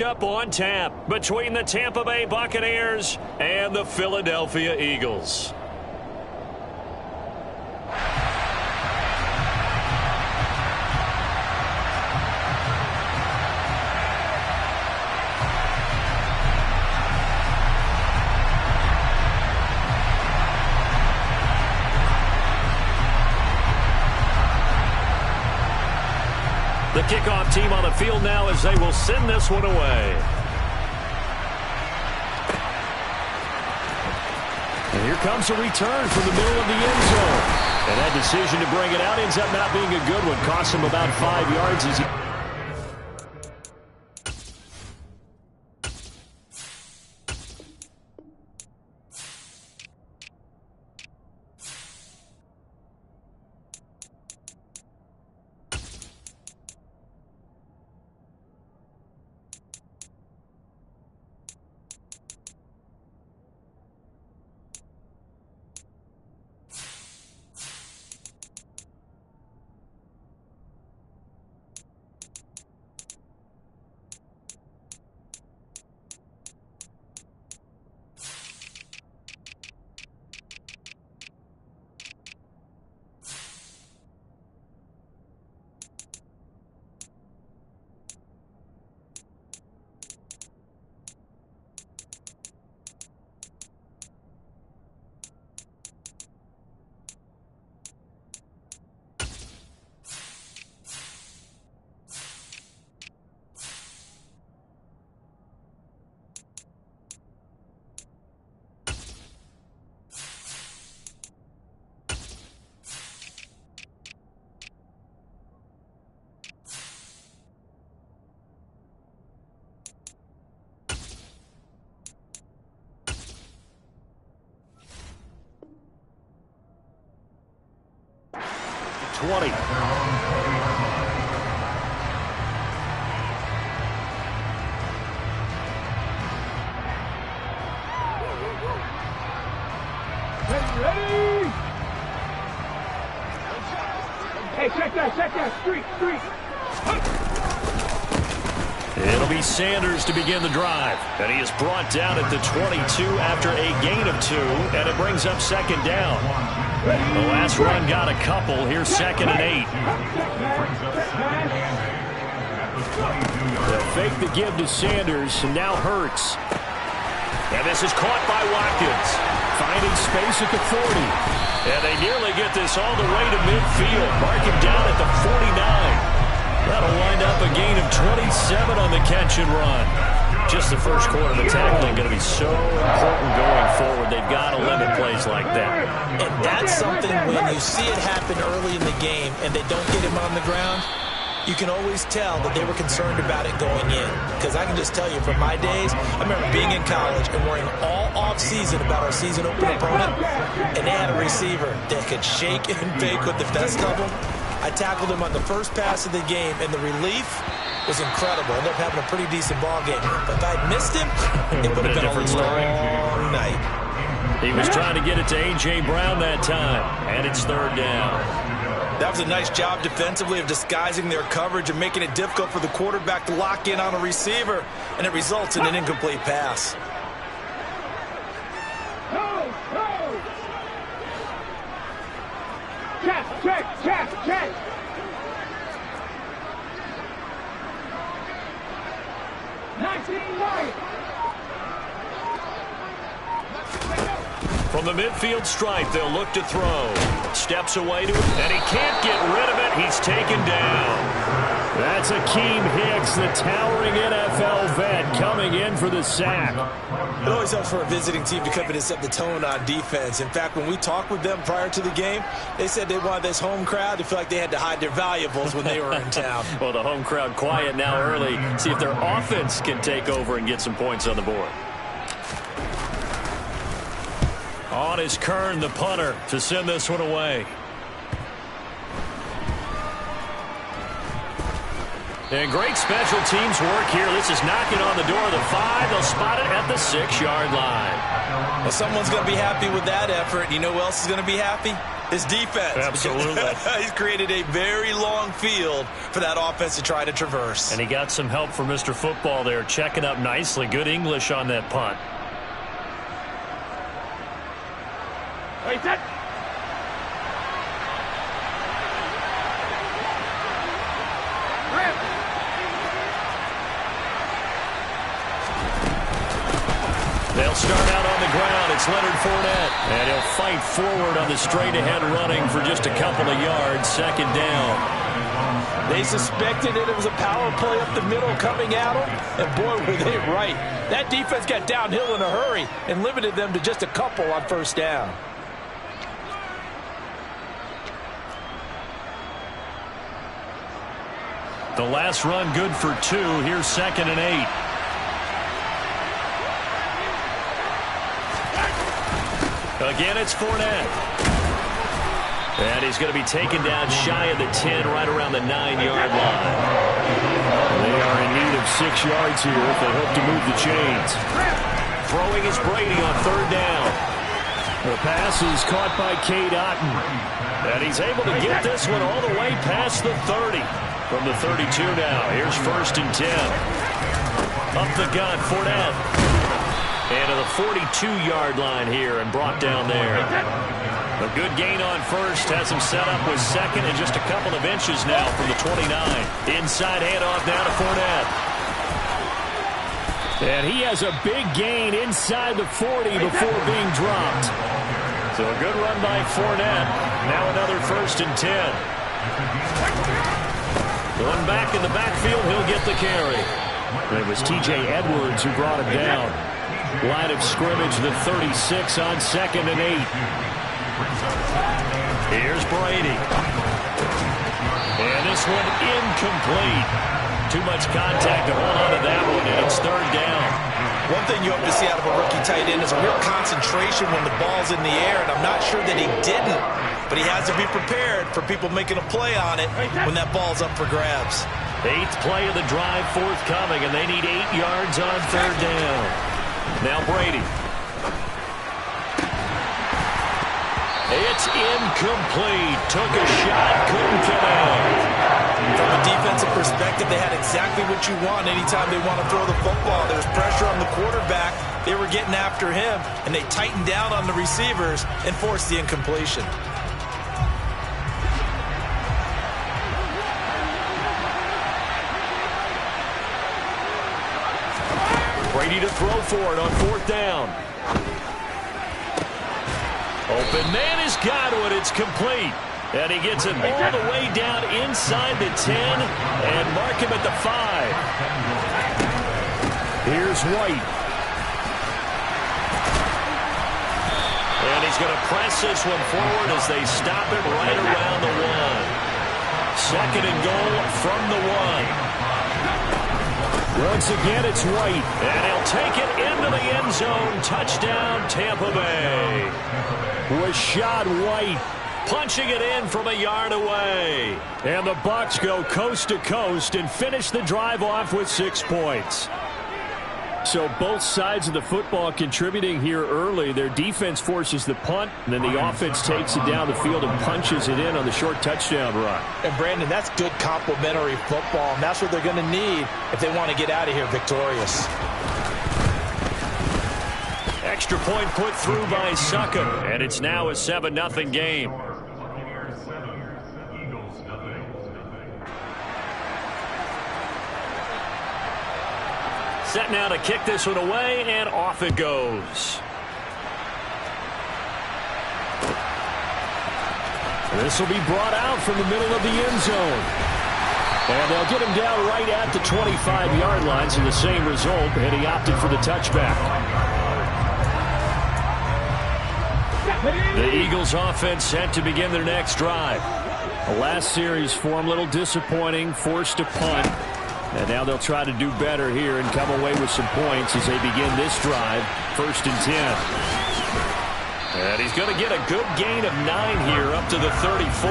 Up on tap between the Tampa Bay Buccaneers and the Philadelphia Eagles. The kickoff team on the field now as they will send this one away. And here comes a return from the middle of the end zone. And that decision to bring it out ends up not being a good one. Cost him about 5 yards as he... Ready? Hey, check that, street. It'll be Sanders to begin the drive. And he is brought down at the 22 after a gain of 2, and it brings up second down. The last run got a couple. Here's 2nd and 8. The fake the give to Sanders, and now Hurts. And this is caught by Watkins. Finding space at the 40. And they nearly get this all the way to midfield. Mark him down at the 49. That'll wind up a gain of 27 on the catch and run. Just the first quarter, the tackling going to be so important going forward. They've got to limit plays like that. And that's something when you see it happen early in the game and they don't get him on the ground, you can always tell that they were concerned about it going in. Because I can just tell you from my days, I remember being in college and worrying all off-season about our season opener opponent, and they had a receiver that could shake and bake with the best of them. I tackled him on the first pass of the game, and the relief was incredible. Ended up having a pretty decent ball game. But if I'd missed him, it would have been a long night. He was trying to get it to A.J. Brown that time, and it's 3rd down. That was a nice job defensively of disguising their coverage and making it difficult for the quarterback to lock in on a receiver, and it results in an incomplete pass. Check. From the midfield stripe, they'll look to throw. Steps away to it, and he can't get rid of it. He's taken down. That's Akeem Hicks, the towering NFL vet, coming in for the sack. It always helps for a visiting team to come in and set the tone on defense. In fact, when we talked with them prior to the game, they said they wanted this home crowd to feel like they had to hide their valuables when they were in town. Well, the home crowd quiet now early. See if their offense can take over and get some points on the board. On is Kern, the punter, to send this one away. And great special teams work here. This is knocking on the door of the 5. They'll spot it at the 6-yard line. Well, someone's going to be happy with that effort. You know who else is going to be happy? His defense. Absolutely. He's created a very long field for that offense to try to traverse. And he got some help from Mr. Football there, checking up nicely. Good English on that punt. Hey, set. They'll start out on the ground. It's Leonard Fournette. And he'll fight forward on the straight-ahead running for just a couple of yards. Second down. They suspected it was a power play up the middle coming at them. And boy, were they right. That defense got downhill in a hurry and limited them to just a couple on first down. The last run good for 2. Here's 2nd and 8. Again, it's Fournette. And he's going to be taken down shy of the 10, right around the 9-yard line. They are in need of 6 yards here if they hope to move the chains. Throwing is Brady on 3rd down. The pass is caught by Cade Otton. And he's able to get this one all the way past the 30. From the 32 now, here's 1st and 10. Up the gun, Fournette. And to the 42-yard line here and brought down there. A good gain on 1st. Has him set up with 2nd and just a couple of inches now from the 29. Inside handoff down to Fournette. And he has a big gain inside the 40 before being dropped. So a good run by Fournette. Now another 1st and 10. Going back in the backfield, he'll get the carry. It was T.J. Edwards who brought him down. Line of scrimmage, the 36 on 2nd and 8. Here's Brady. And this one incomplete. Too much contact to hold on to that one, and it's 3rd down. One thing you hope to see out of a rookie tight end is a real concentration when the ball's in the air, and I'm not sure that he didn't, but he has to be prepared for people making a play on it when that ball's up for grabs. 8th play of the drive forthcoming, and they need 8 yards on 3rd down. Now Brady. It's incomplete. Took a shot, couldn't connect. From a defensive perspective, they had exactly what you want anytime they want to throw the football. There's pressure on the quarterback. They were getting after him, and they tightened down on the receivers and forced the incompletion. Brady to throw for it on 4th down. Open man has got it. It's complete. And he gets it all the way down inside the 10 and mark him at the 5. Here's White. And he's going to press this one forward as they stop it right around the 1. 2nd and goal from the 1. Once again, it's White, and he'll take it into the end zone. Touchdown, Tampa Bay. Rashad White punching it in from a yard away. And the Bucs go coast to coast and finish the drive off with 6 points. So both sides of the football contributing here early. Their defense forces the punt, and then the offense takes it down the field and punches it in on the short touchdown run. And, Brandon, that's good complementary football, and that's what they're going to need if they want to get out of here victorious. Extra point put through by Succop, and it's now a 7-0 game. Set now to kick this one away, and off it goes. This will be brought out from the middle of the end zone. And they'll get him down right at the 25-yard line, so the same result, and he opted for the touchback. The Eagles offense set to begin their next drive. The last series for them, a little disappointing, forced to punt. And now they'll try to do better here and come away with some points as they begin this drive. 1st and 10. And he's going to get a good gain of 9 here up to the 34.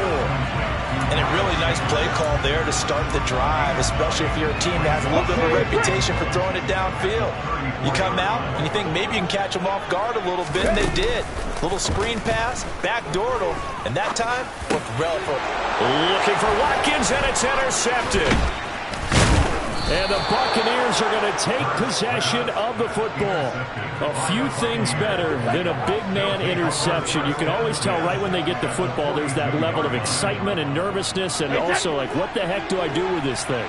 And a really nice play call there to start the drive, especially if you're a team that has a little bit of a reputation for throwing it downfield. You come out and you think maybe you can catch them off guard a little bit, and they did. Little screen pass, backdoored them, and that time looked relevant. Looking for Watkins, and it's intercepted. And the Buccaneers are going to take possession of the football. A few things better than a big man interception. You can always tell right when they get the football, there's that level of excitement and nervousness, and also like, what the heck do I do with this thing?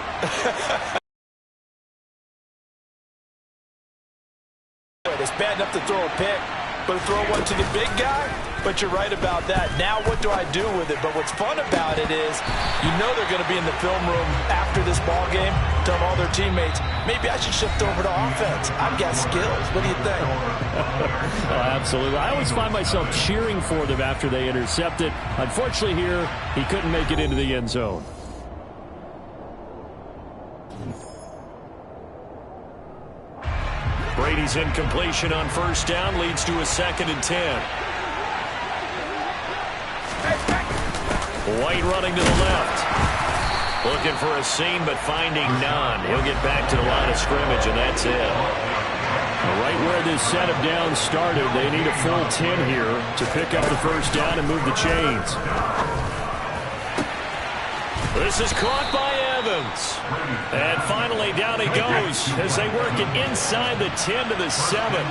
It's bad enough to throw a pick, but to throw one to the big guy? But you're right about that. Now what do I do with it? But what's fun about it is you know they're going to be in the film room after this ball game telling all their teammates, maybe I should shift over to offense. I've got skills. What do you think? Oh, absolutely. I always find myself cheering for them after they intercept it. Unfortunately here, he couldn't make it into the end zone. Brady's incompletion on first down leads to a 2nd and 10. White running to the left. Looking for a seam, but finding none. He'll get back to the line of scrimmage, and that's it. Right where this set of downs started, they need a full 10 here to pick up the first down and move the chains. This is caught by Evans. And finally, down he goes as they work it inside the 10 to the 7.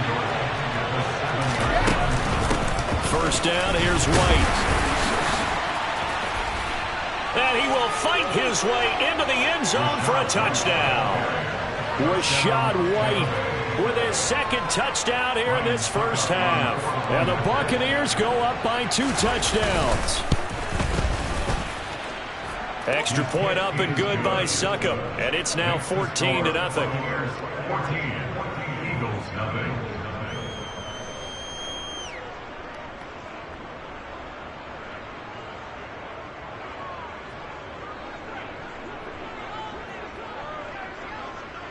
First down, here's White. And he will fight his way into the end zone for a touchdown. Rashad White with his 2nd touchdown here in this first half. And the Buccaneers go up by 2 touchdowns. Extra point up and good by Succop. And it's now 14-0.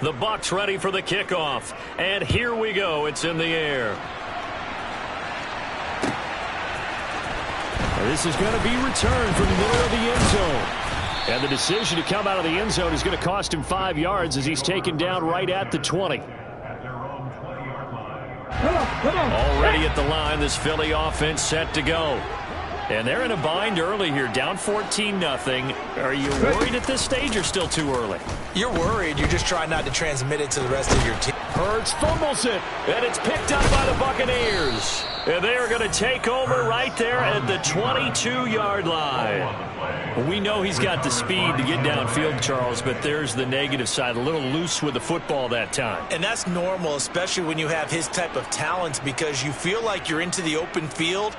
The Bucs ready for the kickoff. And here we go. It's in the air. This is going to be returned from the middle of the end zone. And the decision to come out of the end zone is going to cost him 5 yards as he's taken down right at the 20. Already at the line, this Philly offense set to go. And they're in a bind early here, down 14-0. Are you worried at this stage or still too early? You're worried. You're just trying not to transmit it to the rest of your team. Hurts fumbles it, and it's picked up by the Buccaneers. And they are going to take over right there at the 22-yard line. We know he's got the speed to get downfield, Charles, but there's the negative side, a little loose with the football that time. And that's normal, especially when you have his type of talents, because you feel like you're into the open field,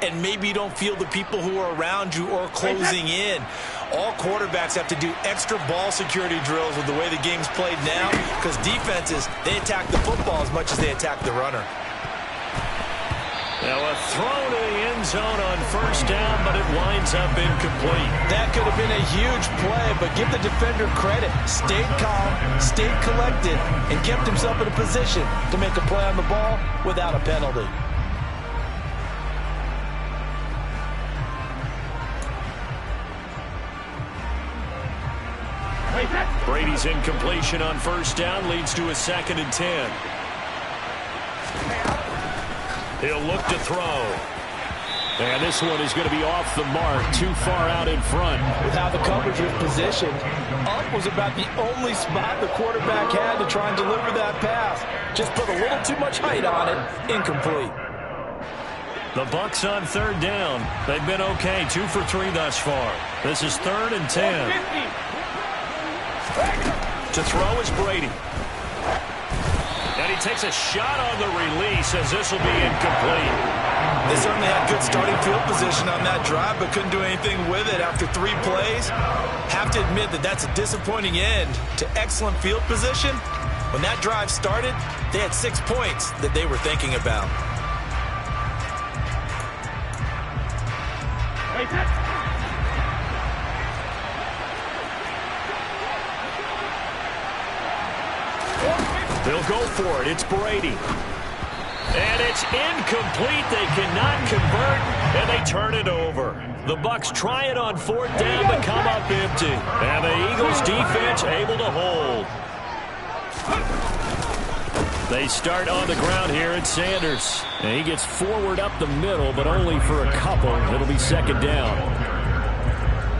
and maybe you don't feel the people who are around you or closing in. All quarterbacks have to do extra ball security drills with the way the game's played now, because defenses, they attack the football as much as they attack the runner. Now a throw to the end zone on first down, but it winds up incomplete. That could have been a huge play, but give the defender credit. Stayed calm, stayed collected, and kept himself in a position to make a play on the ball without a penalty. Brady's incompletion on first down leads to a 2nd and 10. He'll look to throw. And this one is going to be off the mark, too far out in front. With how the coverage was positioned, up was about the only spot the quarterback had to try and deliver that pass. Just put a little too much height on it. Incomplete. The Bucs on third down. They've been okay, 2 for 3 thus far. This is 3rd and 10. To throw is Brady. And he takes a shot on the release as this will be incomplete. They certainly had good starting field position on that drive, but couldn't do anything with it after 3 plays. Have to admit that that's a disappointing end to excellent field position. When that drive started, they had 6 points that they were thinking about. They'll go for it. It's Brady. And it's incomplete. They cannot convert, and they turn it over. The Bucs try it on 4th down but come up empty. And the Eagles defense able to hold. They start on the ground here at Sanders. And he gets forward up the middle, but only for a couple. It'll be 2nd down.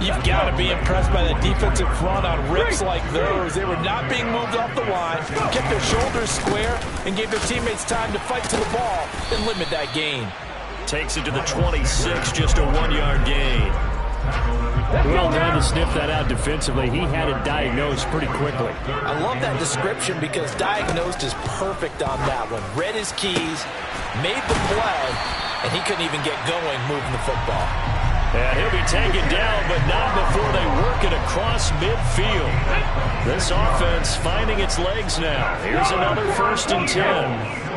You've got to be impressed by the defensive front on rips like those. They were not being moved off the line, kept their shoulders square, and gave their teammates time to fight to the ball and limit that gain. Takes it to the 26, just a 1-yard gain. Well done to sniff that out defensively. He had it diagnosed pretty quickly. I love that description because diagnosed is perfect on that one. Read his keys, made the play, and he couldn't even get going moving the football. And he'll be taken down, but not before they work it across midfield. This offense finding its legs now. Here's another 1st and 10.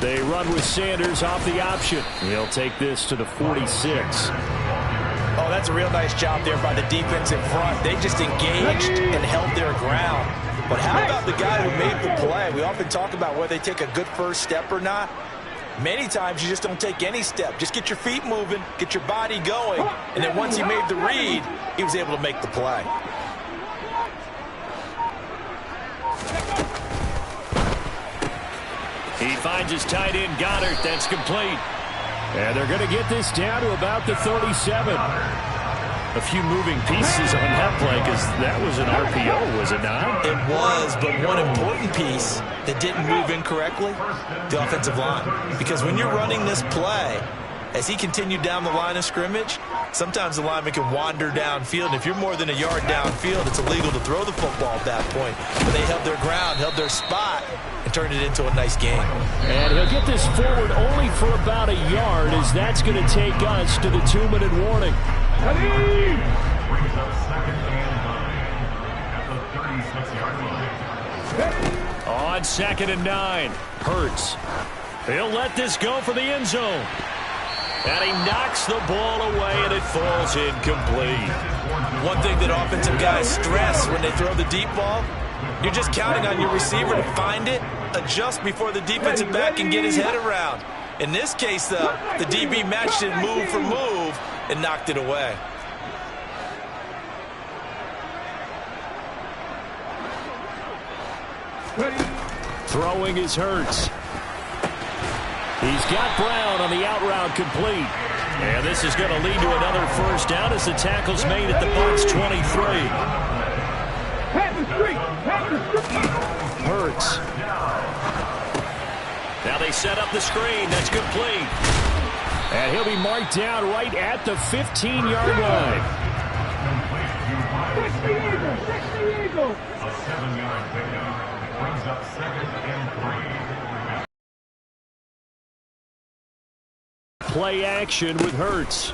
They run with Sanders off the option. He'll take this to the 46. Oh, that's a real nice job there by the defensive front. They just engaged and held their ground. But how about the guy who made the play? We often talk about whether they take a good first step or not. Many times you just don't take any step. Just get your feet moving, get your body going, and then once he made the read, he was able to make the play. He finds his tight end, Goddard. That's complete. And they're going to get this down to about the 37. A few moving pieces on that play because that was an RPO, was it not? It was, but one important piece that didn't move incorrectly, the offensive line. Because when you're running this play, as he continued down the line of scrimmage, sometimes the lineman can wander downfield. And if you're more than a yard downfield, it's illegal to throw the football at that point. But they held their ground, held their spot, and turned it into a nice game. And he'll get this forward only for about a yard, as that's going to take us to the 2-minute warning. On 2nd and 9, Hurts. He'll let this go for the end zone. And he knocks the ball away, and it falls incomplete. One thing that offensive guys stress when they throw the deep ball, you're just counting on your receiver to find it, adjust before the defensive back can get his head around. In this case, though, the DB matched it move for move and knocked it away. Throwing is Hurts. He's got Brown on the out route complete. And this is going to lead to another 1st down as the tackle's made at the Bucs 23. Hurts. Now they set up the screen. That's complete. And he'll be marked down right at the 15-yard line. A 7-yard pickup brings up 2nd and 3. Play action with Hurts.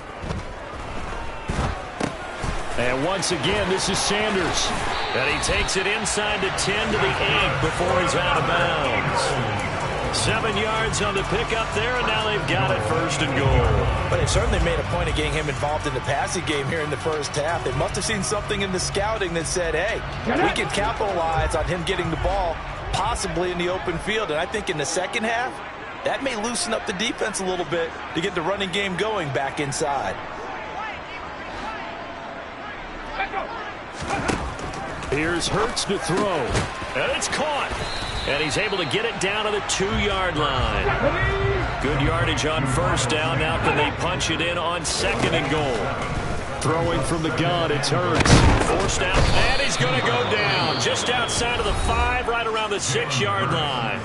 And once again, this is Sanders. And he takes it inside the 10 to the 8 before he's out of bounds. 7 yards on the pickup there, and now they've got it 1st and goal. But it certainly made a point of getting him involved in the passing game here in the first half. They must have seen something in the scouting that said, hey, we can capitalize on him getting the ball, possibly in the open field. And I think in the second half, that may loosen up the defense a little bit to get the running game going back inside. Here's Hurts to throw. And it's caught. And he's able to get it down to the 2-yard line. Good yardage on 1st down. Now can they punch it in on 2nd and goal? Throwing from the gun, it's Hurts. Forced out, and he's going to go down. Just outside of the 5, right around the 6-yard line.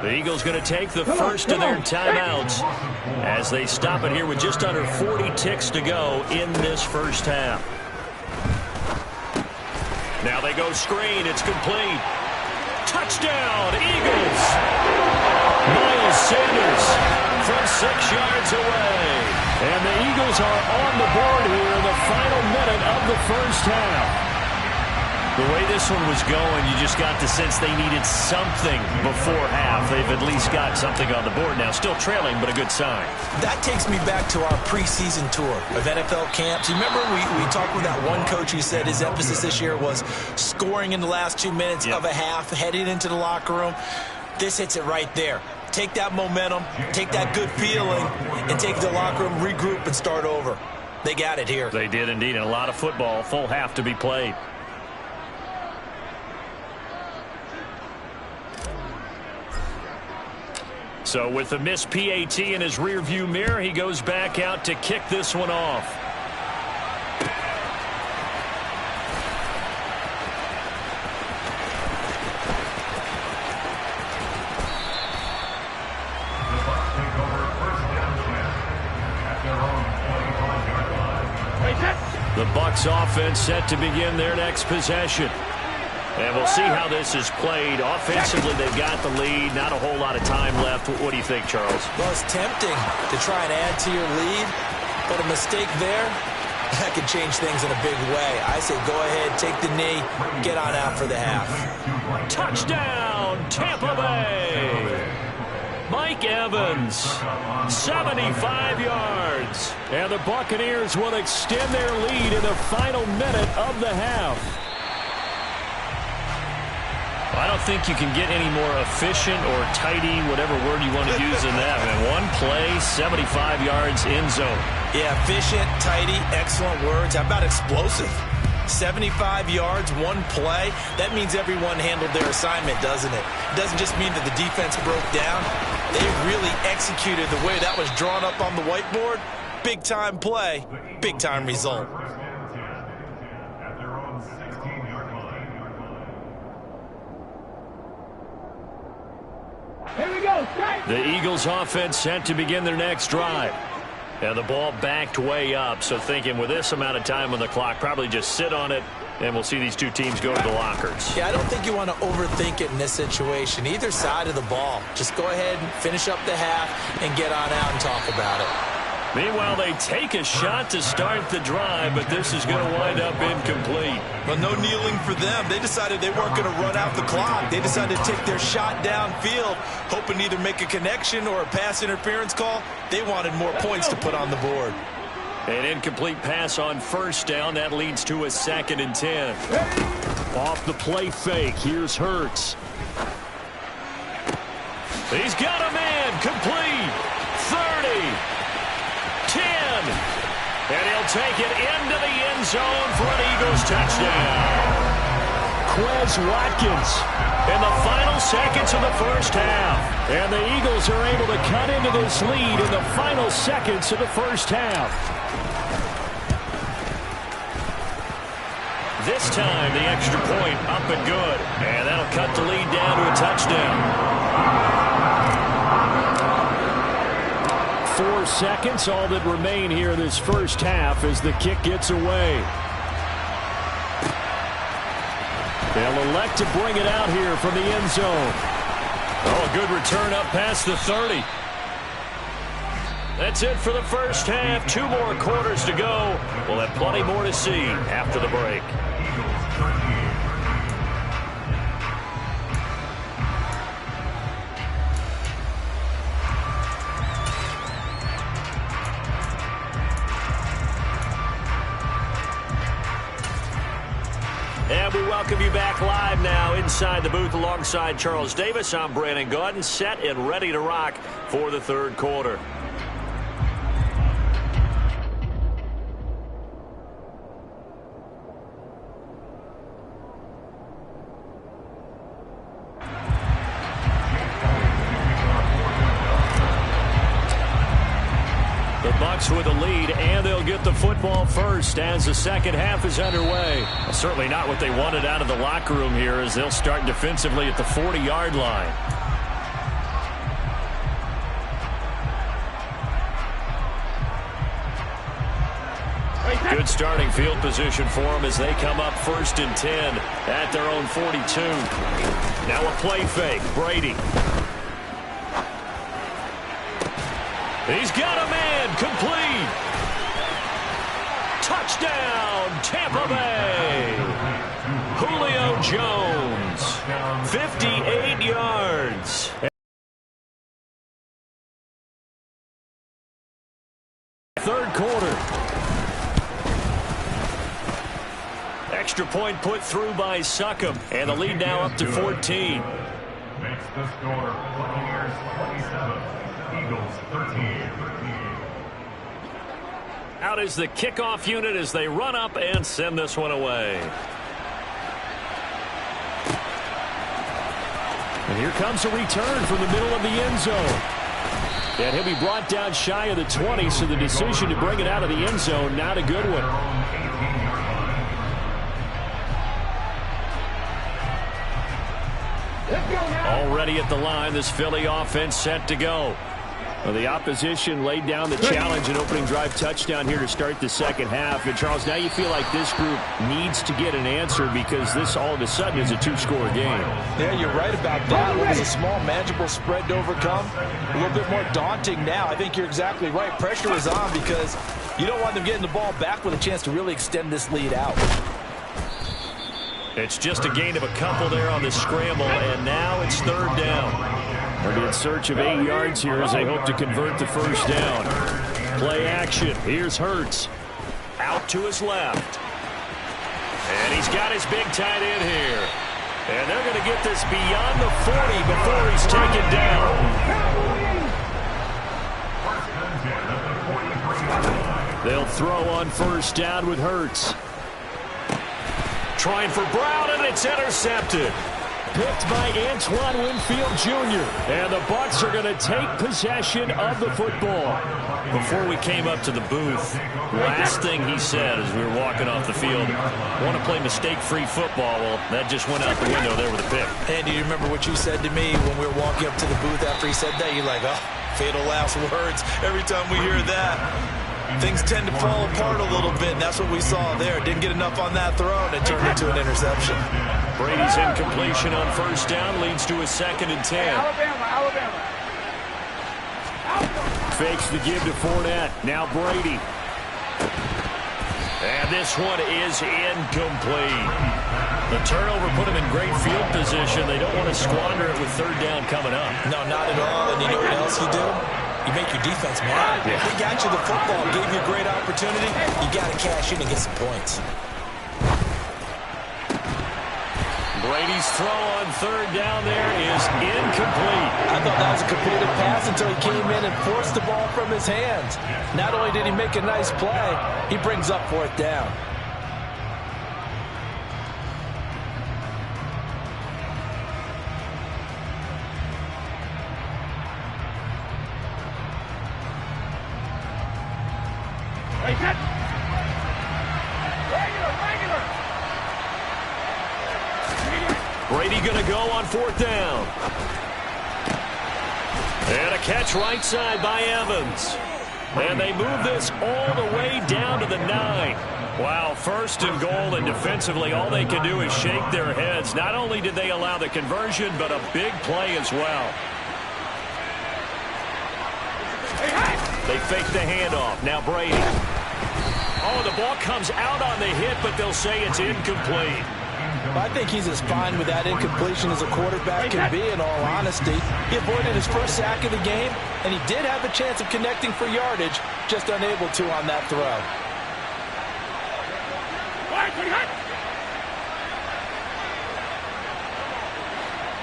The Eagles going to take the first of their timeouts as they stop it here with just under 40 ticks to go in this first half. Now they go screen. It's complete. Touchdown, Eagles! Miles Sanders from 6 yards away. And the Eagles are on the board here in the final minute of the first half. The way this one was going, you just got the sense they needed something before half. They've at least got something on the board now. Still trailing, but a good sign. That takes me back to our preseason tour of NFL camps. You remember we talked with that one coach who said his emphasis this year was scoring in the last 2 minutes of a half, heading into the locker room. This hits it right there. take that momentum, take that good feeling, and take it to the locker room, regroup, and start over. They got it here. They did indeed, and a lot of football, full half to be played. So with the missed PAT in his rearview mirror, he goes back out to kick this one off. The Bucs offense set to begin their next possession. And we'll see how this is played. Offensively, they've got the lead. Not a whole lot of time left. What do you think, Charles? Well, it's tempting to try and add to your lead, but a mistake there, that could change things in a big way. I say go ahead, take the knee, get on out for the half. Touchdown, Tampa Bay! Mike Evans, 75 yards. And the Buccaneers will extend their lead in the final minute of the half. I don't think you can get any more efficient or tidy, whatever word you want to use in that. Man, one play, 75 yards in zone. Yeah, efficient, tidy, excellent words. How about explosive? 75 yards, one play. That means everyone handled their assignment, doesn't it? It doesn't just mean that the defense broke down. They really executed the way that was drawn up on the whiteboard. Big-time play, big-time result. The Eagles offense set to begin their next drive. And the ball backed way up, so thinking with this amount of time on the clock, probably just sit on it, and we'll see these two teams go to the lockers. Yeah, I don't think you want to overthink it in this situation. Either side of the ball. Just go ahead and finish up the half and get on out and talk about it. Meanwhile, they take a shot to start the drive, but this is going to wind up incomplete. Well, no kneeling for them. They decided they weren't going to run out the clock. They decided to take their shot downfield, hoping to either make a connection or a pass interference call. They wanted more points to put on the board. An incomplete pass on first down. That leads to a 2nd and 10. Off the play fake. Here's Hurts. He's got a man. Complete. 30. 10. And he'll take it into the end zone for an Eagles touchdown. Quez Watkins in the final seconds of the first half. And the Eagles are able to cut into this lead in the final seconds of the first half. This time, the extra point up and good. And that'll cut the lead down to a touchdown. 4 seconds, all that remain here this first half as the kick gets away. They'll elect to bring it out here from the end zone. Oh, a good return up past the 30. That's it for the first half. 2 more quarters to go. We'll have plenty more to see after the break. And we welcome you back live now inside the booth alongside Charles Davis. I'm Brandon Gaudin, set and ready to rock for the third quarter. The Bucs with a lead, and they'll get the football first as the second half is underway. Well, certainly not what they wanted out of the locker room here as they'll start defensively at the 40-yard line. Good starting field position for them as they come up 1st and 10 at their own 42. Now a play fake. Brady. He's got a man. Complete. Touchdown, Tampa Bay. Julio Jones. 58 yards. Third quarter. Extra point put through by Succop. And the lead now up to 14. Makes the score Buccaneers 27, Eagles 13. Out is the kickoff unit as they run up and send this one away. And here comes a return from the middle of the end zone. And he'll be brought down shy of the 20, so the decision to bring it out of the end zone, not a good one. Already at the line, this Philly offense set to go. Well, the opposition laid down the challenge and opening drive touchdown here to start the second half. And, Charles, now you feel like this group needs to get an answer because this all of a sudden is a two-score game. Yeah, you're right about that. It was a small, manageable spread to overcome. A little bit more daunting now. I think you're exactly right. Pressure is on because you don't want them getting the ball back with a chance to really extend this lead out. It's just a gain of a couple there on the scramble, and now it's third down. They'll be in search of 8 yards here as they hope to convert the first down. Play action. Here's Hurts. Out to his left. And he's got his big tight end here. And they're going to get this beyond the 40 before he's taken down. They'll throw on first down with Hurts. Trying for Brown, and it's intercepted. Picked by Antoine Winfield Jr. And the Bucs are going to take possession of the football. Before we came up to the booth, last thing he said as we were walking off the field, want to play mistake-free football. Well, that just went out the window there with a pick. Andy, you remember what you said to me when we were walking up to the booth after he said that? You're like, oh, fatal last words. Every time we hear that, things tend to fall apart a little bit, and that's what we saw there. Didn't get enough on that throw, and it turned into an interception. Brady's incompletion on first down leads to a 2nd and 10. Alabama. Fakes the give to Fournette. Now Brady. And this one is incomplete. The turnover put him in great field position. They don't want to squander it with third down coming up. No, not at all. And you know what else you do? You make your defense mad. Yeah. They got you the football, gave you a great opportunity. You got to cash in and get some points. Brady's throw on third down there is incomplete. I thought that was a completed pass until he came in and forced the ball from his hands. Not only did he make a nice play, he brings up fourth down. Brady going to go on fourth down. And a catch right side by Evans. And they move this all the way down to the 9. Wow, first and goal, and defensively all they can do is shake their heads. Not only did they allow the conversion, but a big play as well. They fake the handoff. Now Brady. Oh, the ball comes out on the hit, but they'll say it's incomplete. I think he's as fine with that incompletion as a quarterback can be, in all honesty. He avoided his first sack of the game, and he did have a chance of connecting for yardage, just unable to on that throw.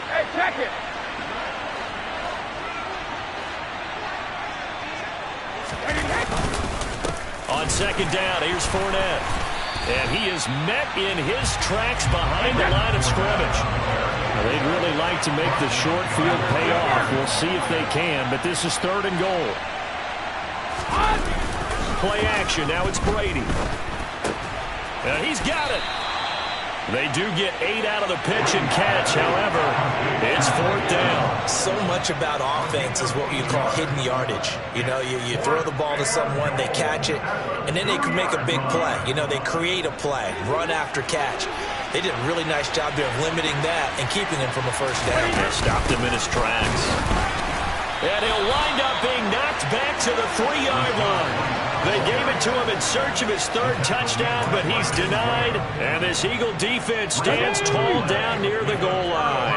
Hey, check it. On second down, here's Fournette. And he is met in his tracks behind the line of scrimmage. Now, they'd really like to make the short field pay off. We'll see if they can, but this is third and goal. Play action. Now it's Brady. And he's got it. They do get 8 out of the pitch and catch. However, it's fourth down. So much about offense is what you call hidden yardage. You know, you throw the ball to someone, they catch it, and then they can make a big play. You know, they create a play, run after catch. They did a really nice job there of limiting that and keeping him from a first down. They stopped him in his tracks. And he'll wind up being knocked back to the 3-yard line. They gave it to him in search of his third touchdown, but he's denied. And this Eagle defense stands tall down near the goal line.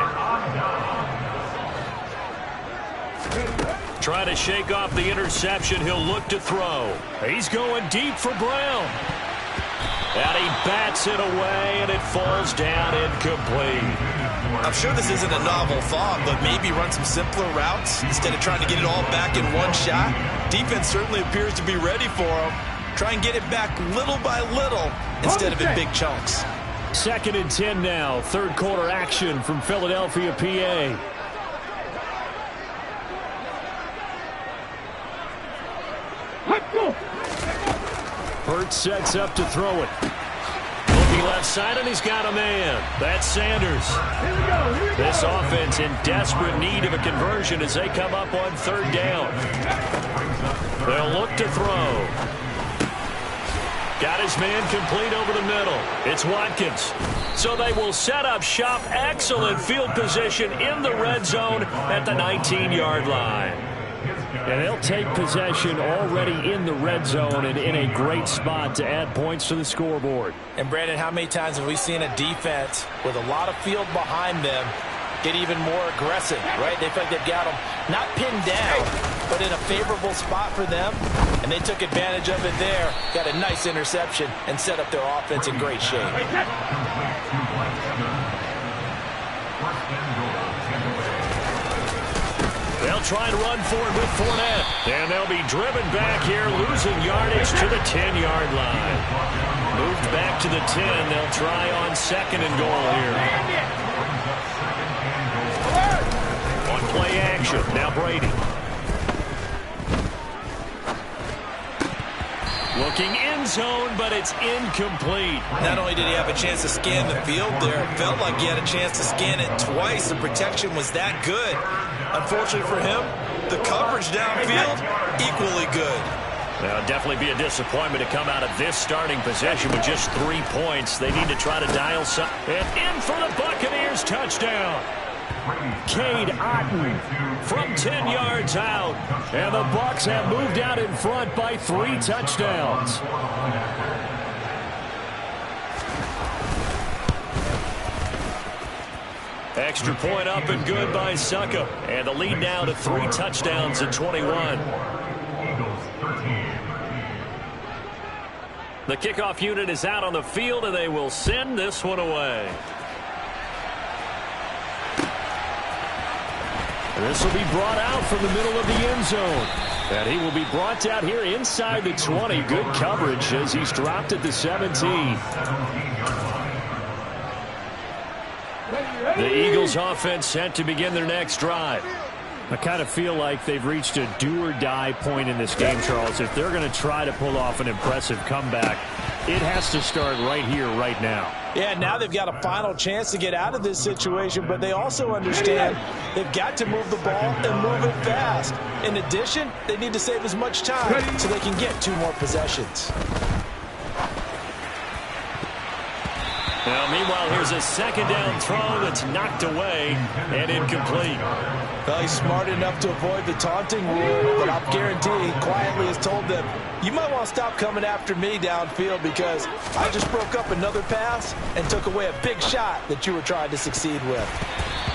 Trying to shake off the interception. He'll look to throw. He's going deep for Brown. And he bats it away, and it falls down incomplete. I'm sure this isn't a novel thought, but maybe run some simpler routes instead of trying to get it all back in one shot. Defense certainly appears to be ready for them. Try and get it back little by little instead of in big chunks. 2nd and 10 now. Third quarter action from Philadelphia, PA. Hurts sets up to throw it. Looking left side, and he's got a man. That's Sanders. This offense in desperate need of a conversion as they come up on 3rd down. They'll look to throw. Got his man complete over the middle. It's Watkins. So they will set up shop. Excellent field position in the red zone at the 19-yard line. And they'll take possession already in the red zone and in a great spot to add points to the scoreboard. And, Brandon, how many times have we seen a defense with a lot of field behind them get even more aggressive, right? They feel like they've got them not pinned down, but in a favorable spot for them, and they took advantage of it there, got a nice interception, and set up their offense in great shape. They'll try and run for it with Fournette. And they'll be driven back here, losing yardage to the 10-yard line. Moved back to the 10. They'll try on 2nd and goal here. On play action, now Brady. Looking end zone, but it's incomplete. Not only did he have a chance to scan the field there, it felt like he had a chance to scan it twice. The protection was that good. Unfortunately for him, the coverage downfield, equally good. Now, it'd definitely be a disappointment to come out of this starting possession with just 3 points. They need to try to dial some. And in for the Buccaneers, touchdown. Cade Otton from 10 yards out. And the Bucs have moved out in front by 3 touchdowns. Extra point up and good by Suckup. And the lead now to 3 touchdowns at 21. The kickoff unit is out on the field, and they will send this one away. And this will be brought out from the middle of the end zone. And he will be brought out here inside the 20. Good coverage as he's dropped at the 17. The Eagles offense set to begin their next drive. I kind of feel like they've reached a do-or-die point in this game, Charles. If they're going to try to pull off an impressive comeback, it has to start right here, right now. Yeah, now they've got a final chance to get out of this situation, but they also understand they've got to move the ball and move it fast. In addition, they need to save as much time so they can get 2 more possessions. Now, meanwhile, here's a 2nd down throw that's knocked away and incomplete. Well, he's smart enough to avoid the taunting rule, but I'll guarantee he quietly has told them, you might want to stop coming after me downfield because I just broke up another pass and took away a big shot that you were trying to succeed with.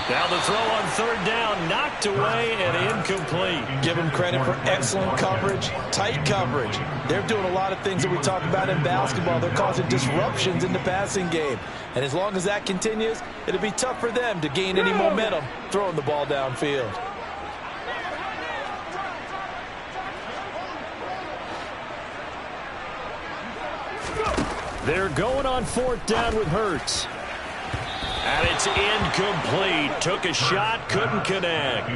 Now the throw on 3rd down, knocked away and incomplete. Give him credit for excellent coverage, tight coverage. They're doing a lot of things that we talk about in basketball. They're causing disruptions in the passing game. And as long as that continues, it'll be tough for them to gain any momentum throwing the ball downfield. They're going on 4th down with Hurts. And it's incomplete. Took a shot, couldn't connect.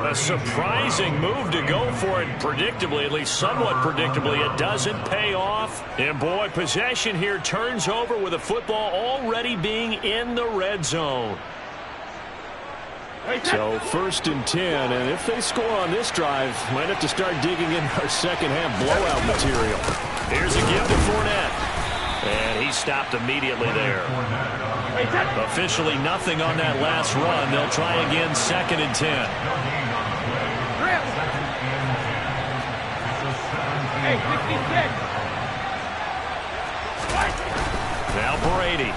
A surprising move to go for it predictably, at least somewhat predictably. It doesn't pay off. And, boy, possession here turns over with the football already being in the red zone. So 1st and 10, and if they score on this drive, might have to start digging in our second-half blowout material. Here's a give to Fournette. And he stopped immediately there. Officially nothing on that last run. They'll try again 2nd and 10. Hey, 66. Now Brady.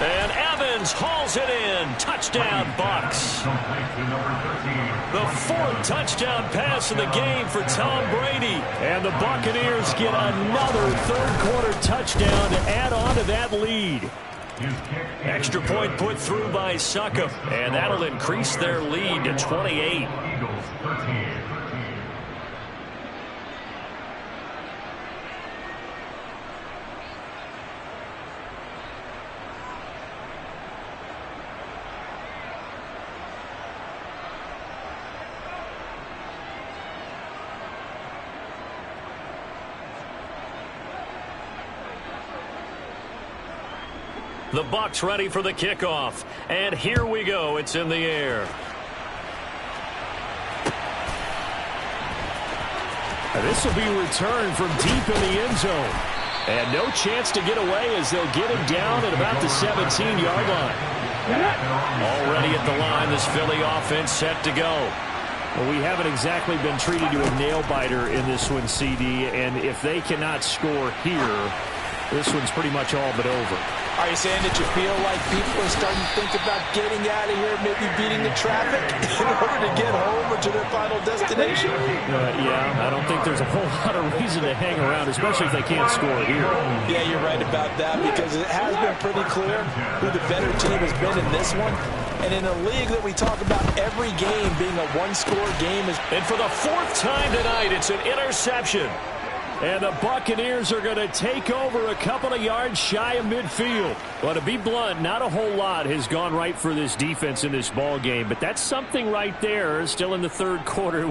And Evans hauls it in. Touchdown, Bucs. The 4th touchdown pass of the game for Tom Brady. And the Buccaneers get another 3rd quarter touchdown to add on to that lead. Extra point put through by Succop, and that'll increase their lead to 28. Eagles 13. The Bucs ready for the kickoff. And here we go. It's in the air. This will be returned from deep in the end zone. And no chance to get away as they'll get him down at about the 17-yard line. Already at the line, this Philly offense set to go. Well, we haven't exactly been treated to a nail-biter in this one, CD. And if they cannot score here, this one's pretty much all but over. Are you saying that you feel like people are starting to think about getting out of here, maybe beating the traffic in order to get home or to their final destination? Yeah, I don't think there's a whole lot of reason to hang around, especially if they can't score here. Yeah, you're right about that, because it has been pretty clear who the better team has been in this one. And in a league that we talk about every game being a one-score game. And for the fourth time tonight, it's an interception. And the Buccaneers are going to take over a couple of yards shy of midfield. Well, to be blunt, not a whole lot has gone right for this defense in this ball game. But that's something right there. Still in the third quarter.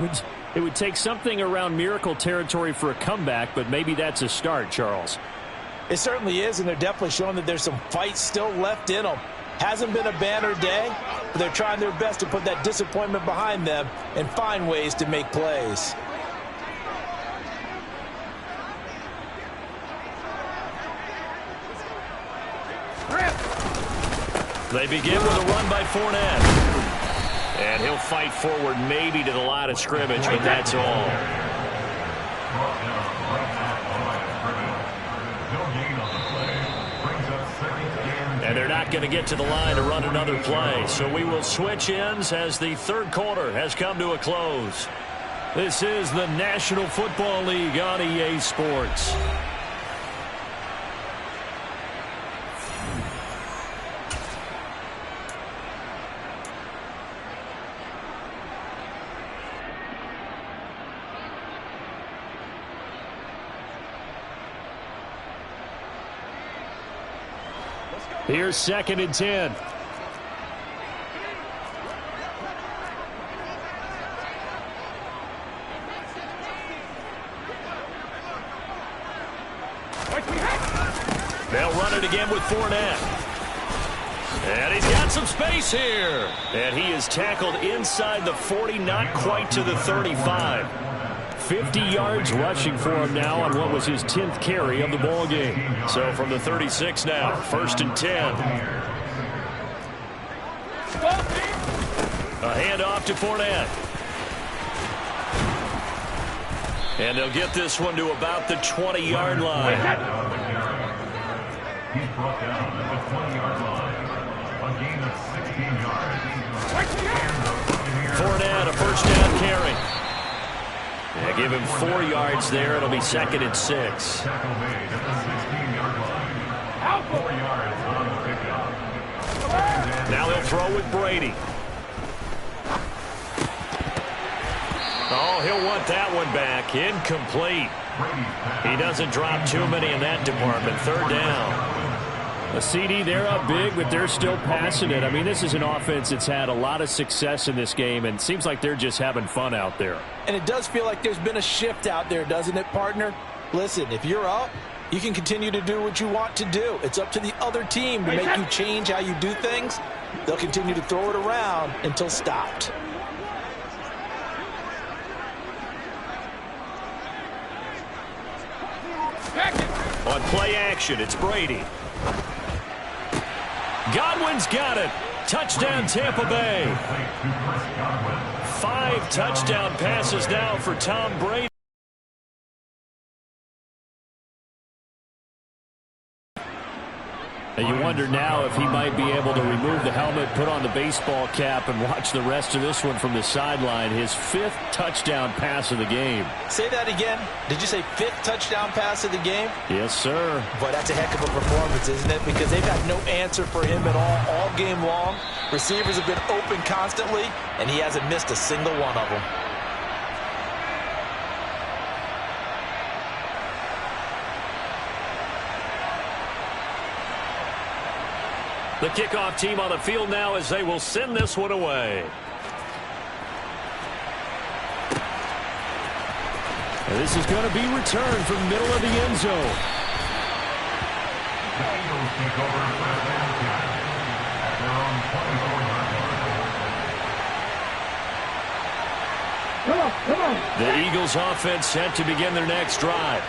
It would take something around miracle territory for a comeback, but maybe that's a start, Charles. It certainly is, and they're definitely showing that there's some fight still left in them. Hasn't been a banner day, but they're trying their best to put that disappointment behind them and find ways to make plays. They begin with a run by Fournette. And he'll fight forward maybe to the line of scrimmage, but that's all. And they're not going to get to the line to run another play. So we will switch ends as the third quarter has come to a close. This is the National Football League on EA Sports. Here's 2nd and 10. They'll run it again with Fournette. And he's got some space here. And he is tackled inside the 40, not quite to the 35. 50 yards rushing for him now on what was his 10th carry of the ball game. So from the 36 now, 1st and 10. A handoff to Fournette. And they'll get this one to about the 20-yard line. He's brought down at the 20-yard line. A gain of 16 yards. Fournette, a first down carry. Yeah, give him 4 yards there. It'll be 2nd and 6. Tackle made at the 16-yard line. 4 yards on the pickup. Now they'll throw with Brady. Oh, he'll want that one back. Incomplete. He doesn't drop too many in that department. 3rd down. A CD, they're up big, but they're still passing it. I mean, this is an offense that's had a lot of success in this game, and it seems like they're just having fun out there. And it does feel like there's been a shift out there, doesn't it, partner? Listen, if you're up, you can continue to do what you want to do. It's up to the other team to make you change how you do things. They'll continue to throw it around until stopped. On play action, it's Brady. Godwin's got it. Touchdown, Tampa Bay. 5 touchdown passes now for Tom Brady. And you wonder now if he might be able to remove the helmet, put on the baseball cap, and watch the rest of this one from the sideline. His 5th touchdown pass of the game. Say that again. Did you say 5th touchdown pass of the game? Yes, sir. Boy, that's a heck of a performance, isn't it? Because they've had no answer for him at all game long. Receivers have been open constantly, and he hasn't missed a single one of them. The kickoff team on the field now as they will send this one away. And this is going to be returned from the middle of the end zone. The Eagles take over first and 10 at their own 24-yard line. The Eagles offense set to begin their next drive.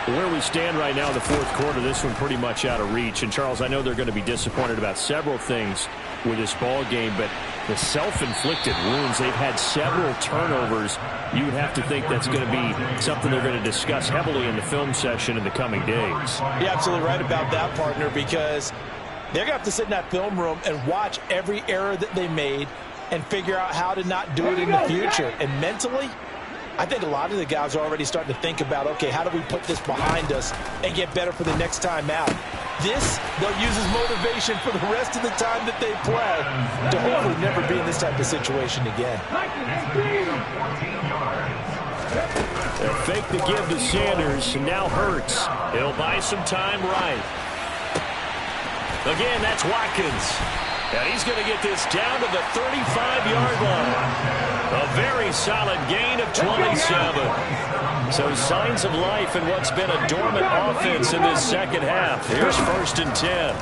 Where we stand right now in the 4th quarter, this one pretty much out of reach. And, Charles, I know they're going to be disappointed about several things with this ball game, but the self-inflicted wounds, they've had several turnovers. You would have to think that's going to be something they're going to discuss heavily in the film session in the coming days. You're absolutely right about that, partner, because they're going to have to sit in that film room and watch every error that they made and figure out how to not do it in the future. And mentally, I think a lot of the guys are already starting to think about, okay, how do we put this behind us and get better for the next time out? This, they'll use as motivation for the rest of the time that they play to hopefully never be in this type of situation again. They'll fake the give to Sanders, and now Hurts. He'll buy some time right. Again, that's Watkins. And he's going to get this down to the 35-yard line. A very solid gain of 27. So signs of life in what's been a dormant offense in this second half. Here's 1st and 10.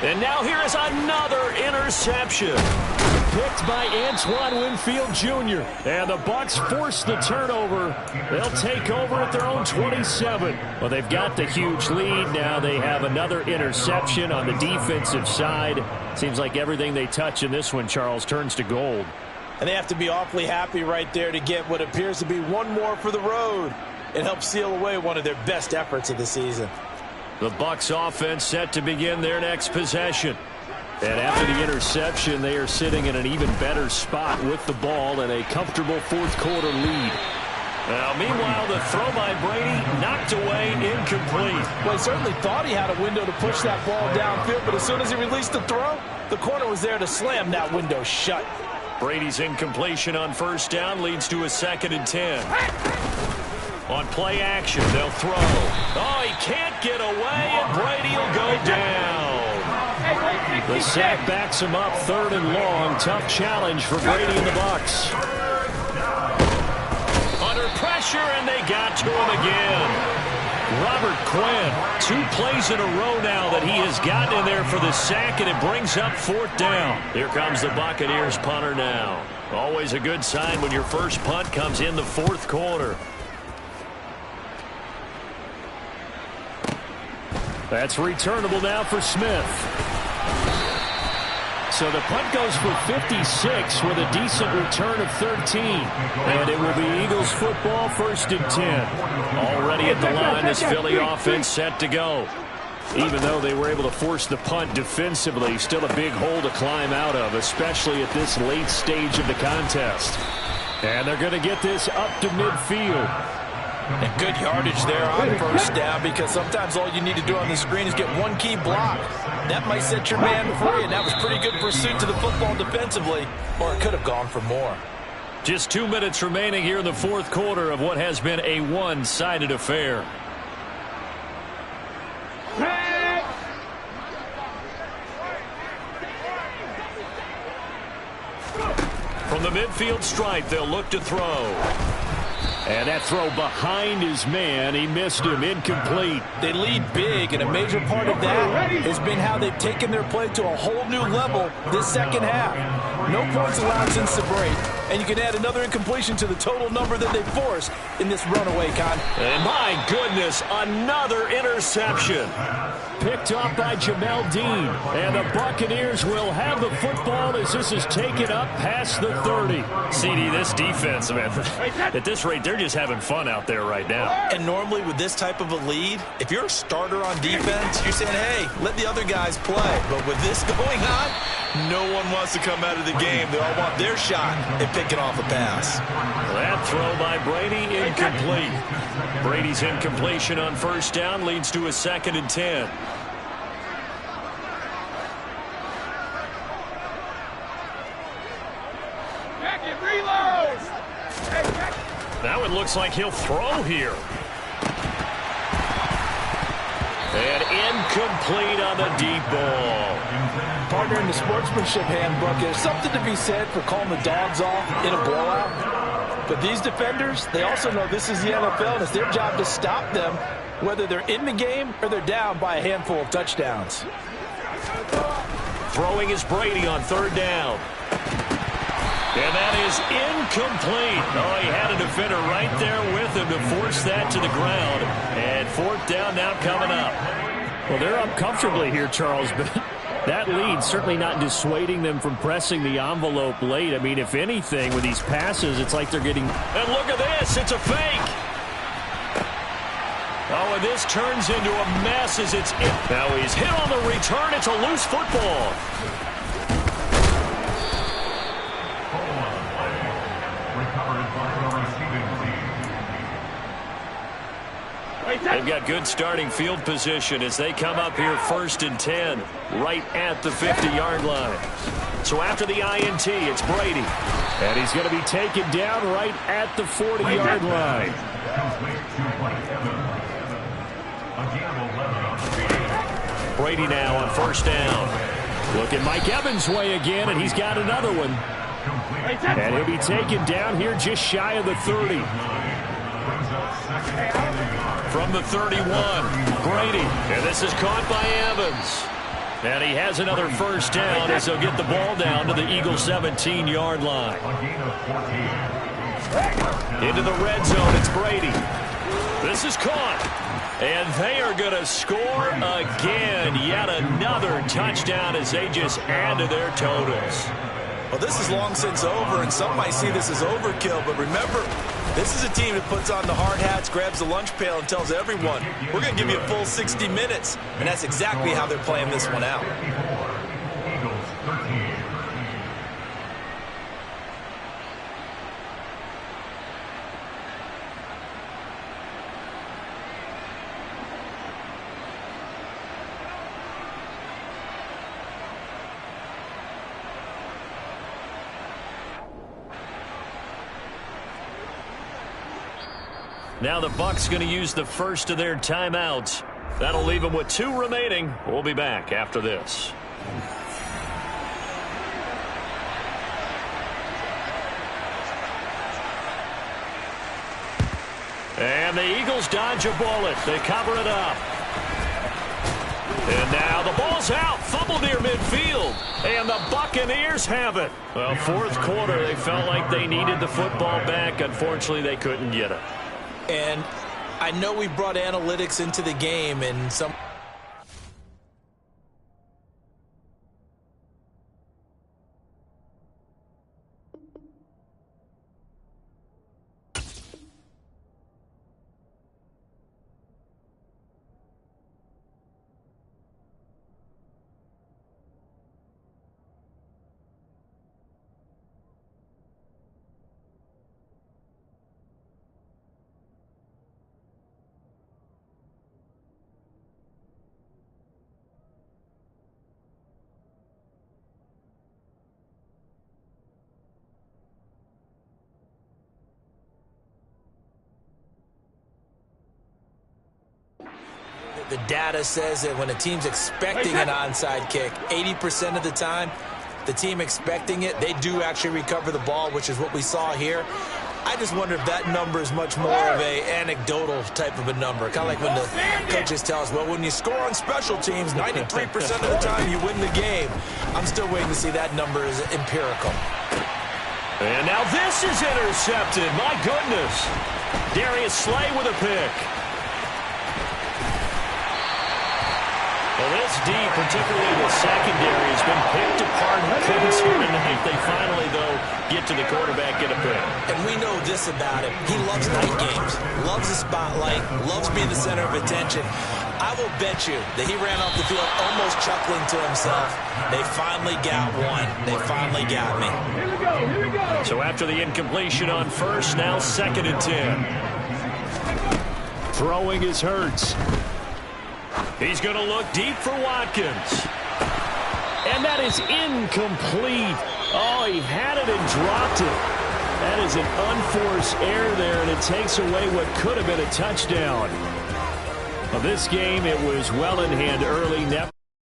And now here is another interception. Picked by Antoine Winfield Jr. And the Bucs force the turnover. They'll take over at their own 27. Well, they've got the huge lead. Now they have another interception on the defensive side. Seems like everything they touch in this one, Charles, turns to gold. And they have to be awfully happy right there to get what appears to be one more for the road. It helps seal away one of their best efforts of the season. The Bucs offense set to begin their next possession. And after the interception, they are sitting in an even better spot with the ball and a comfortable 4th quarter lead. Now, meanwhile, the throw by Brady knocked away, incomplete. Well, he certainly thought he had a window to push that ball downfield, but as soon as he released the throw, the corner was there to slam that window shut. Brady's incompletion on 1st down leads to a 2nd and 10. On play action, they'll throw. Oh, he can't get away, and Brady will go down. The sack backs him up 3rd and long. Tough challenge for Brady and the Bucs. Under pressure, and they got to him again. Robert Quinn, 2 plays in a row now that he has gotten in there for the sack, and it brings up 4th down. Here comes the Buccaneers punter now. Always a good sign when your first punt comes in the 4th quarter. That's returnable now for Smith. So the punt goes for 56 with a decent return of 13. And it will be Eagles football, 1st and 10. Already at the line, this Philly offense set to go. Even though they were able to force the punt defensively, still a big hole to climb out of, especially at this late stage of the contest. And they're going to get this up to midfield. And good yardage there on 1st down, because sometimes all you need to do on the screen is get one key block. That might set your man free, and that was pretty good pursuit to the football defensively, or it could have gone for more. Just 2 minutes remaining here in the 4th quarter of what has been a one-sided affair. From the midfield stripe, they'll look to throw. And that throw behind his man, he missed him, incomplete. They lead big, and a major part of that has been how they've taken their play to a whole new level this second half. No points allowed since the break, and you can add another incompletion to the total number that they forced in this runaway, Con. And my goodness, another interception. picked off by Jamel Dean. And the Buccaneers will have the football as this is taken up past the 30. CD, this defense, man, at this rate, they're just having fun out there right now. And normally with this type of a lead, if you're a starter on defense, you're saying, hey, let the other guys play. But with this going on, no one wants to come out of the game. They all want their shot at picking off a pass. That throw by Brady, incomplete. Brady's incompletion on first down leads to a 2nd and 10. Now it looks like he'll throw here. And incomplete on the deep ball. Partner, in the sportsmanship handbook, there's something to be said for calling the dogs off in a blowout. But these defenders, they also know this is the NFL, and it's their job to stop them, whether they're in the game or they're down by a handful of touchdowns. Throwing is Brady on 3rd down. And that is incomplete. Oh, he had a defender right there with him to force that to the ground. And 4th down now coming up. Well, they're up comfortably here, Charles, but that lead certainly not dissuading them from pressing the envelope late. I mean, if anything, with these passes, it's like they're getting... And look at this. It's a fake. Oh, and this turns into a mess as it's... Now he's hit on the return. It's a loose football. They've got good starting field position as they come up here 1st and 10, right at the 50-yard line. So after the INT, it's Brady. And he's going to be taken down right at the 40-yard line. Brady now on 1st down. Look at Mike Evans' way again, and he's got another one. And he'll be taken down here just shy of the 30. From the 31, Brady. And this is caught by Evans. And he has another 1st down as they'll get the ball down to the Eagles' 17-yard line. Into the red zone, it's Brady. This is caught. And they are going to score again. Yet another touchdown as they just add to their totals. Well, this is long since over, and some might see this as overkill. But remember, this is a team that puts on the hard hats, grabs the lunch pail, and tells everyone, we're going to give you a full 60 minutes. And that's exactly how they're playing this one out. Eagles 13. Now the Bucs going to use the first of their timeouts. That'll leave them with 2 remaining. We'll be back after this. And the Eagles dodge a bullet. They cover it up. And now the ball's out. Fumble near midfield. And the Buccaneers have it. Well, 4th quarter, they felt like they needed the football back. Unfortunately, they couldn't get it. And I know we brought analytics into the game, and some... The data says that when a team's expecting an onside kick, 80% of the time, the team expecting it, they do actually recover the ball, which is what we saw here. I just wonder if that number is much more of a anecdotal type of a number. Kind of like when the coaches tell us, well, when you score on special teams, 93% of the time you win the game. I'm still waiting to see that number is empirical. And now this is intercepted. My goodness. Darius Slay with a pick. gets deep, particularly the secondary, has been picked apart points here tonight. They finally, though, get to the quarterback, get a pick. And we know this about him. He loves night games, loves the spotlight, loves being the center of attention. I will bet you that he ran off the field almost chuckling to himself. They finally got one. They finally got me. Here we go. So after the incompletion on first, now 2nd and 10. Throwing is Hurts. He's going to look deep for Watkins. And that is incomplete. Oh, he had it and dropped it. That is an unforced error there, and it takes away what could have been a touchdown. Well, this game, it was well in hand early.